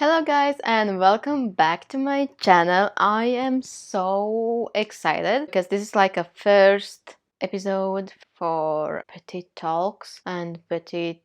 Hello guys and welcome back to my channel. I am so excited because this is like a first episode for Petite Talks and Petite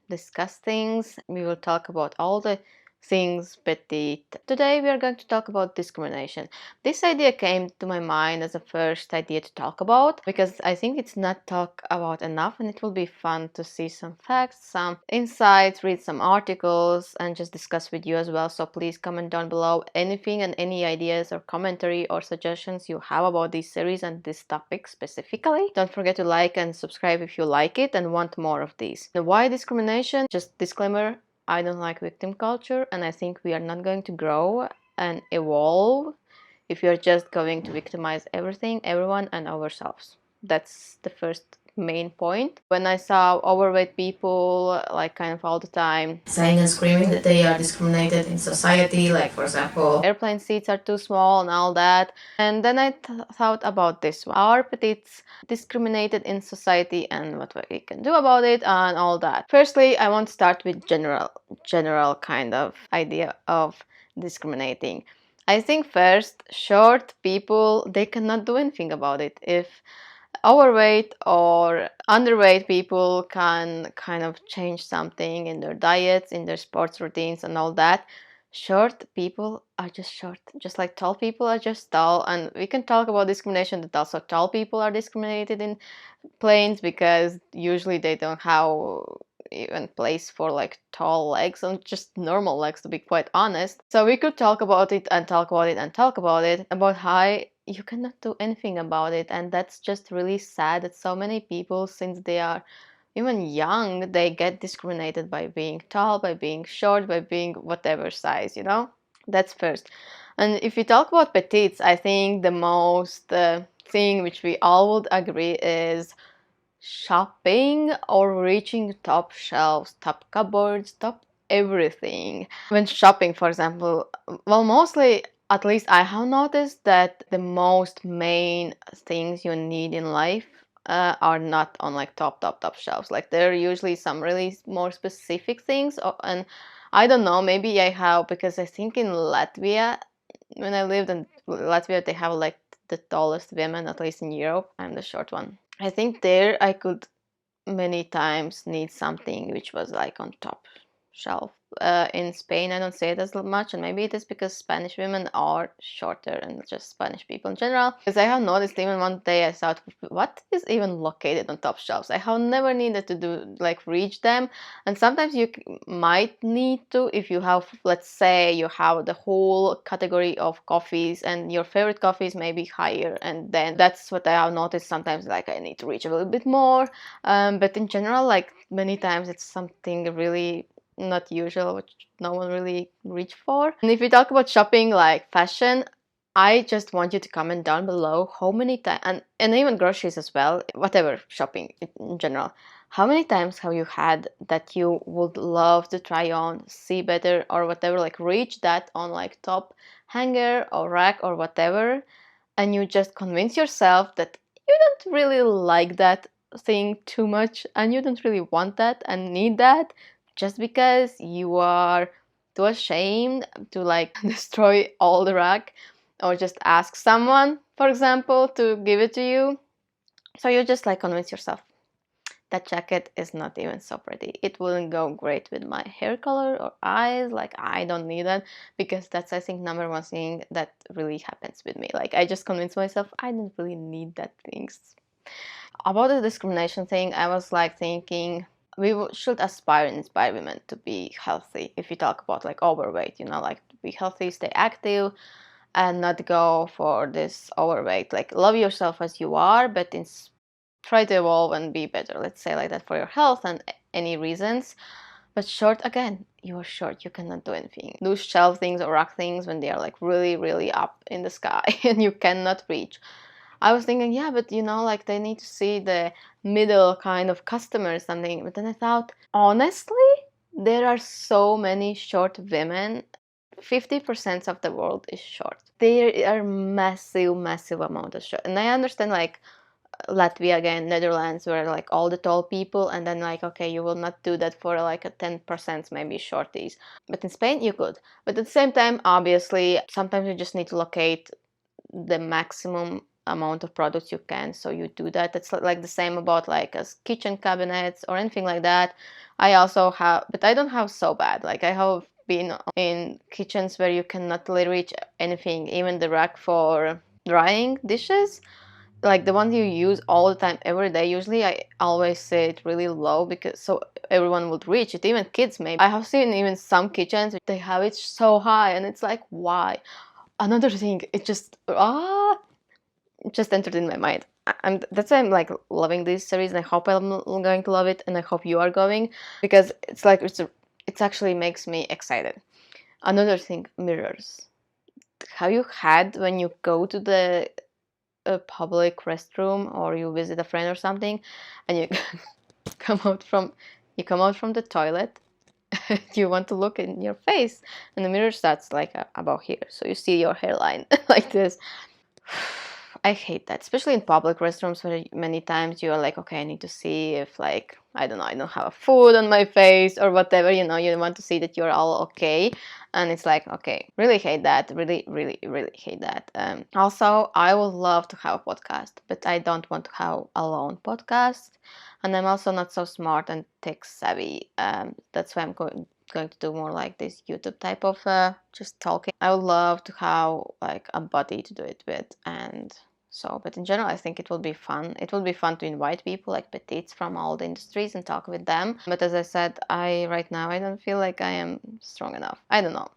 discuss things. We will talk about all the things Petite. Today we are going to talk about discrimination. This idea came to my mind as a first idea to talk about because I think it's not talked about enough, and it will be fun to see some facts, some insights, read some articles, and just discuss with you as well. So please comment down below anything and any ideas or commentary or suggestions you have about this series and this topic specifically. Don't forget to like and subscribe if you like it and want more of these. Now, why discrimination? Just disclaimer, I don't like victim culture, and I think we are not going to grow and evolve if you're just going to victimize everything, everyone, and ourselves. That's the first main point. When I saw overweight people like kind of all the time saying and screaming that they are discriminated in society, like for example airplane seats are too small and all that, and then I thought about this one. Are petites discriminated in society and what we can do about it and all that? Firstly, I want to start with general kind of idea of discriminating. I think first, short people, they cannot do anything about it. If overweight or underweight people can kind of change something in their diets, in their sports routines and all that, short people are just short, just like tall people are just tall. And we can talk about discrimination that also tall people are discriminated in planes because usually they don't have even place for like tall legs and just normal legs, to be quite honest. So we could talk about it and talk about it and talk about it, about how you cannot do anything about it. And that's just really sad that so many people, since they are even young, they get discriminated by being tall, by being short, by being whatever size, you know? That's first. And if you talk about petites, I think the most thing which we all would agree is shopping or reaching top shelves, top cupboards, top everything. When shopping, for example, well, mostly, at least I have noticed that the most main things you need in life are not on like top shelves. Like there are usually some really more specific things, and I don't know, maybe I have, because I think in Latvia, when I lived in Latvia, they have like the tallest women, at least in Europe. I'm the short one. I think there I could many times need something which was like on top shelf. In Spain, I don't say it as much, and maybe it is because Spanish women are shorter and just Spanish people in general. Because I have noticed even one day I thought, what is even located on top shelves? I have never needed to do like reach them, and sometimes you might need to if you have, let's say, you have the whole category of coffees and your favorite coffees may be higher, and then that's what I have noticed. Sometimes like I need to reach a little bit more, but in general, like many times it's something really not usual, which no one really reach for. And if we talk about shopping, like fashion, I just want you to comment down below how many times, and even groceries as well, whatever, shopping in general, how many times have you had that you would love to try on, see better or whatever, like reach that on like top hanger or rack or whatever, and you just convince yourself that you don't really like that thing too much and you don't really want that and need that, just because you are too ashamed to like destroy all the rack or just ask someone, for example, to give it to you. So you just like convince yourself that jacket is not even so pretty, it wouldn't go great with my hair color or eyes, like I don't need that, because that's, I think, number one thing that really happens with me. Like I just convince myself I don't really need that things. About the discrimination thing, I was like thinking we should aspire and inspire women to be healthy. If you talk about like overweight, you know, like to be healthy, stay active, and not go for this overweight. Like love yourself as you are, but try to evolve and be better. Let's say like that, for your health and any reasons. But short, again, you're short. You cannot do anything. Do shelf things or rock things when they are like really, really up in the sky and you cannot reach. I was thinking, yeah, but you know, like they need to see the middle kind of customer or something. But then I thought, honestly, there are so many short women. 50% of the world is short. There are massive amount of short. And I understand like Latvia again, Netherlands, where like all the tall people, and then like, okay, you will not do that for like a 10% maybe shorties. But in Spain you could. But at the same time, obviously, sometimes you just need to locate the maximum amount of products you can, so you do that. It's like the same about like as kitchen cabinets or anything like that. I also have, but I don't have so bad. Like I have been in kitchens where you cannot really reach anything, even the rack for drying dishes, like the ones you use all the time every day. Usually I always say it really low because so everyone would reach it, even kids maybe. I have seen even some kitchens they have it so high, and it's like, why? Another thing, it just entered in my mind. That's why I'm like loving this series, and I hope I'm going to love it, and I hope you are going, because it's like it actually makes me excited. Another thing, mirrors. Have you had when you go to the public restroom or you visit a friend or something, and you come out from the toilet, you want to look in your face, and the mirror starts like about here, so you see your hairline like this. I hate that, especially in public restrooms where many times you're like, okay, I need to see if like, I don't know, I don't have a food on my face or whatever, you want to see that you're all okay. And it's like, okay, really hate that. Really, really, really hate that. Also, I would love to have a podcast, but I don't want to have a lone podcast. And I'm also not so smart and tech savvy. That's why I'm going to do more like this YouTube type of just talking. I would love to have like a buddy to do it with, and so, but in general, I think it will be fun. It will be fun to invite people like Petites from all the industries and talk with them. But as I said, right now I don't feel like I am strong enough. I don't know.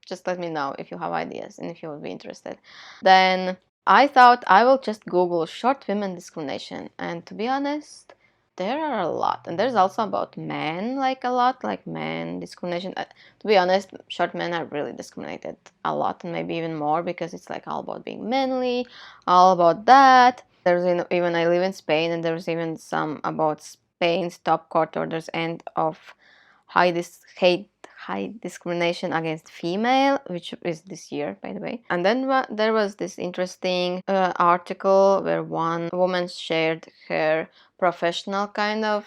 Just let me know if you have ideas and if you would be interested. Then I thought I will just Google short women discrimination, and to be honest, there are a lot, and there's also about men, like a lot, like men discrimination. To be honest, short men are really discriminated a lot, and maybe even more, because it's like all about being manly, all about that. There's even, I live in Spain, and there's even some about Spain's top court orders and of high discrimination against female, which is this year, by the way. And then there was this interesting article where one woman shared her professional kind of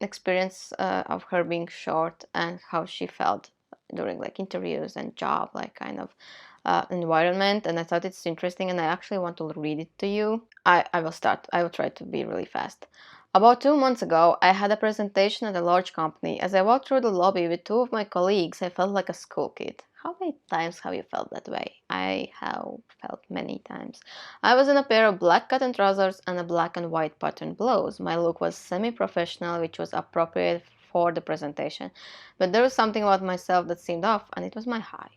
experience of her being short and how she felt during like interviews and job like kind of environment. And I thought it's interesting, and I actually want to read it to you. I will start. I will try to be really fast. About 2 months ago, I had a presentation at a large company. As I walked through the lobby with 2 of my colleagues, I felt like a school kid. How many times have you felt that way? I have felt many times. I was in a pair of black cotton trousers and a black and white patterned blouse. My look was semi-professional, which was appropriate for the presentation. But there was something about myself that seemed off, and it was my height.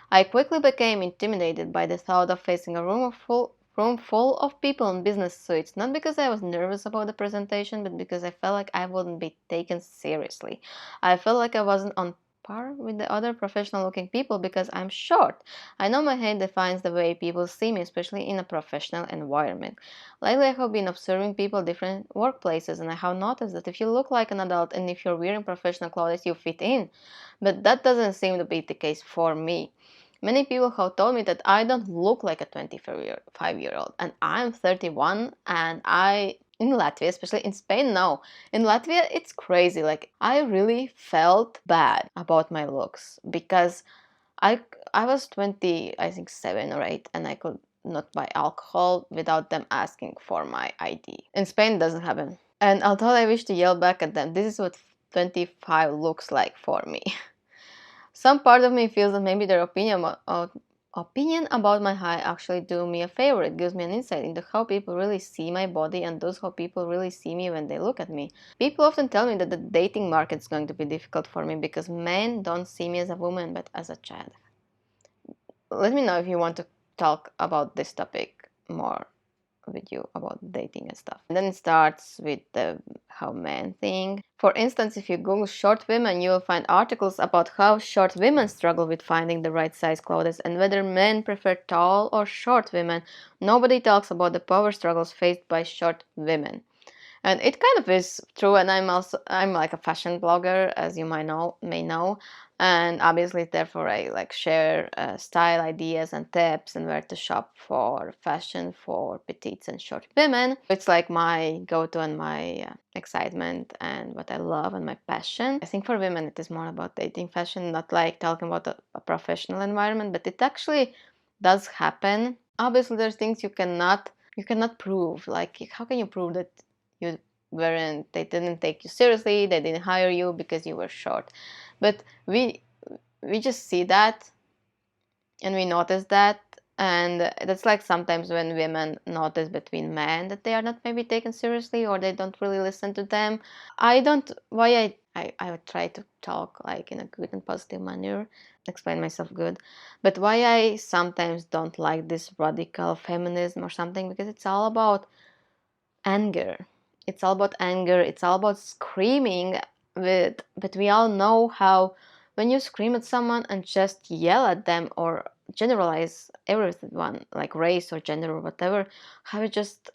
I quickly became intimidated by the thought of facing a room full of people in business suits, not because I was nervous about the presentation, but because I felt like I wouldn't be taken seriously. I felt like I wasn't on par with the other professional looking people because I'm short. I know my height defines the way people see me, especially in a professional environment. Lately I have been observing people in different workplaces, and I have noticed that if you look like an adult and if you're wearing professional clothes, you fit in. But that doesn't seem to be the case for me. Many people have told me that I don't look like a 25-year-old, and I'm 31, and in Latvia, especially in Spain, no. In Latvia, it's crazy. Like, I really felt bad about my looks because I was 20, I think 7 or 8, and I could not buy alcohol without them asking for my ID. In Spain, it doesn't happen. And although I wish to yell back at them, this is what 25 looks like for me. Some part of me feels that maybe their opinion about my height actually do me a favor. It gives me an insight into how people really see my body, and thus how people really see me when they look at me. People often tell me that the dating market is going to be difficult for me because men don't see me as a woman but as a child. Let me know if you want to talk about this topic more with you about dating and stuff. And then it starts with the how men think. For instance, if you Google short women, you will find articles about how short women struggle with finding the right size clothes and whether men prefer tall or short women. Nobody talks about the power struggles faced by short women. And it kind of is true. And I'm like a fashion blogger, as you may know, and obviously therefore I like share style ideas and tips and where to shop for fashion for petites and short women. It's like my go-to and my excitement and what I love and my passion. I think for women it is more about dating fashion, not like talking about a professional environment, but it actually does happen. Obviously there's things you cannot prove. Like, how can you prove that you they didn't take you seriously, they didn't hire you because you were short? But we just see that and we notice that, and that's like sometimes when women notice between men that they are not maybe taken seriously or they don't really listen to them. I don't why I would try to talk like in a good and positive manner, explain myself good, but why I sometimes don't like this radical feminism or something, because it's all about anger. It's all about anger. It's all about screaming but we all know how when you scream at someone and just yell at them or generalize everyone, like race or gender or whatever, how it just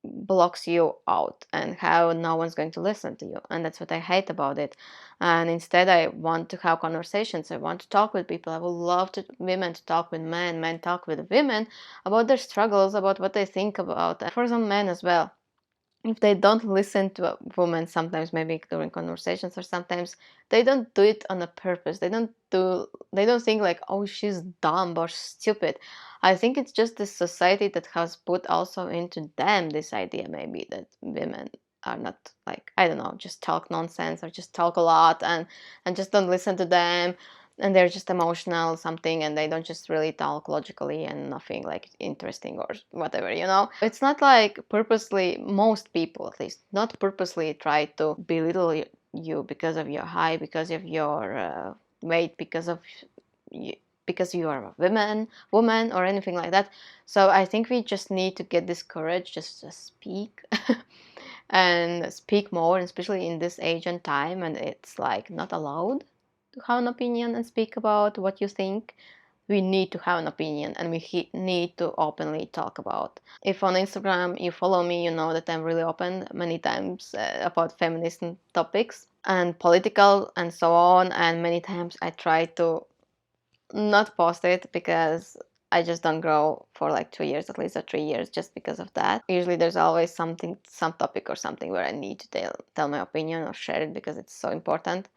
blocks you out and how no one's going to listen to you. And that's what I hate about it. And instead I want to have conversations. I want to talk with people. I would love women to talk with men talk with women about their struggles, about what they think about, and for some men as well, if they don't listen to a woman sometimes, maybe during conversations, or sometimes they don't do it on a purpose, they don't think like, oh, she's dumb or stupid. I think it's just the society that has put also into them this idea maybe that women are not, like, I don't know, just talk nonsense or just talk a lot and just don't listen to them, and they're just emotional something, and they don't just really talk logically and nothing like interesting or whatever, you know. It's not like purposely, most people at least not purposely try to belittle you because of your height, because of your weight, because of you, because you are a woman or anything like that. So I think we just need to get this courage just to speak and speak more, especially in this age and time, and it's like not allowed to have an opinion and speak about what you think. We need to have an opinion, and we need to openly talk about. If on Instagram you follow me, you know that I'm really open many times about feminist topics and political and so on, and many times I try to not post it because I just don't grow for like 2 years at least, or 3 years, just because of that. Usually there's always something, some topic or something where I need to tell my opinion or share it because it's so important.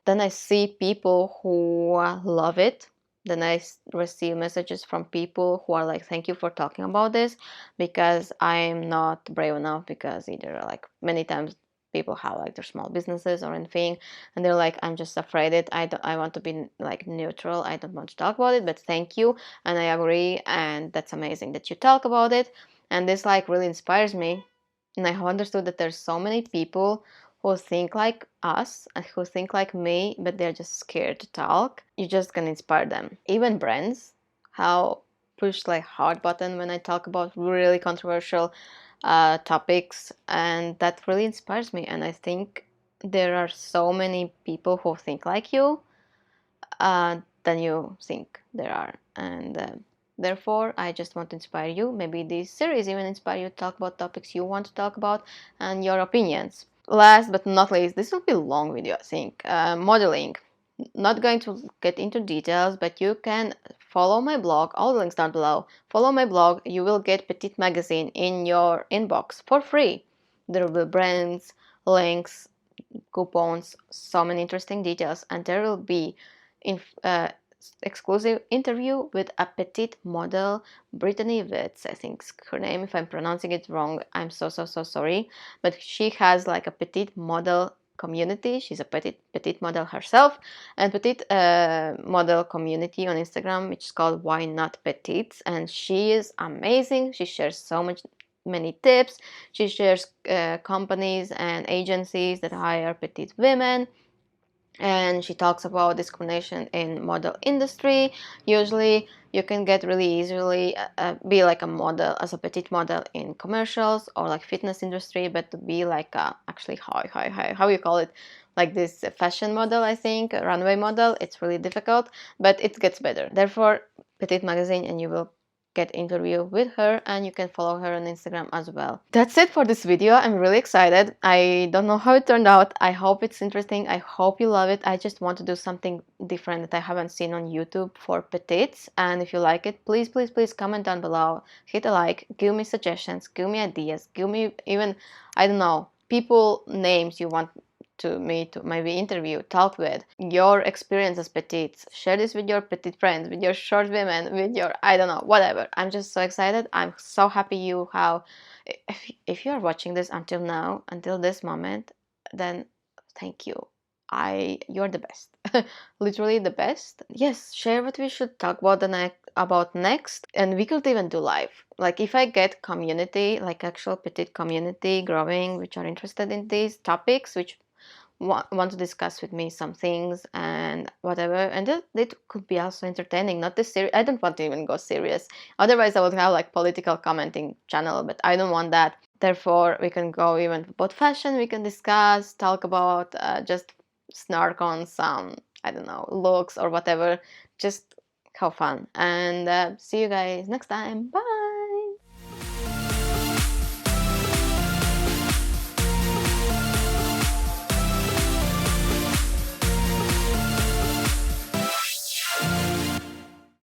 Then I see people who love it. Then I receive messages from people who are like, thank you for talking about this, because I'm not brave enough, because either like many times people have like their small businesses or anything, and they're like, I'm just afraid it. I want to be like neutral. I don't want to talk about it, but thank you. And I agree. And that's amazing that you talk about it. And this like really inspires me. And I have understood that there's so many people who think like us and who think like me, but they're just scared to talk. You just can inspire them. Even brands, how push like hard button when I talk about really controversial topics, and that really inspires me. And I think there are so many people who think like you than you think there are, and therefore I just want to inspire you. Maybe this series even inspire you to talk about topics you want to talk about and your opinions. Last but not least, this will be a long video, I think. Modeling. Not going to get into details, but you can follow my blog. All the links down below. Follow my blog. You will get Petite magazine in your inbox for free. There will be brands, links, coupons, so many interesting details, and there will be exclusive interview with a petite model, Brittany Witz, I think her name. If I'm pronouncing it wrong, I'm so sorry, but she has like a petite model community. She's a petite model herself, and petite model community on Instagram, which is called Why Not Petites, and she is amazing. She shares many tips. She shares companies and agencies that hire petite women, and she talks about discrimination in model industry. Usually you can get really easily be like a model as a petite model in commercials or like fitness industry, but to be like actually how you call it, like this fashion model, I think a runway model, it's really difficult, but it gets better. Therefore, Petite magazine, and you will get interview with her, and you can follow her on Instagram as well. That's it for this video. I'm really excited. I don't know how it turned out. I hope it's interesting. I hope you love it. I just want to do something different that I haven't seen on YouTube for Petites, and if you like it, please comment down below, hit a like, give me suggestions, give me ideas, give me even, I don't know, people names you want me to maybe interview, talk with, your experience as petites. Share this with your petite friends, with your short women, with your, I don't know, whatever. I'm just so excited. I'm so happy you have, if you are watching this until now, until this moment, then thank you. You're the best. Literally the best. Yes, share what we should talk about next, and we could even do live. Like if I get community, like actual petite community growing, which are interested in these topics, which want to discuss with me some things and whatever, and it could be also entertaining, not this serious. I don't want to even go serious, otherwise I would have like political commenting channel, but I don't want that. Therefore we can go even about fashion, we can discuss, talk about, just snark on some, I don't know, looks or whatever, just have fun. And see you guys next time. Bye.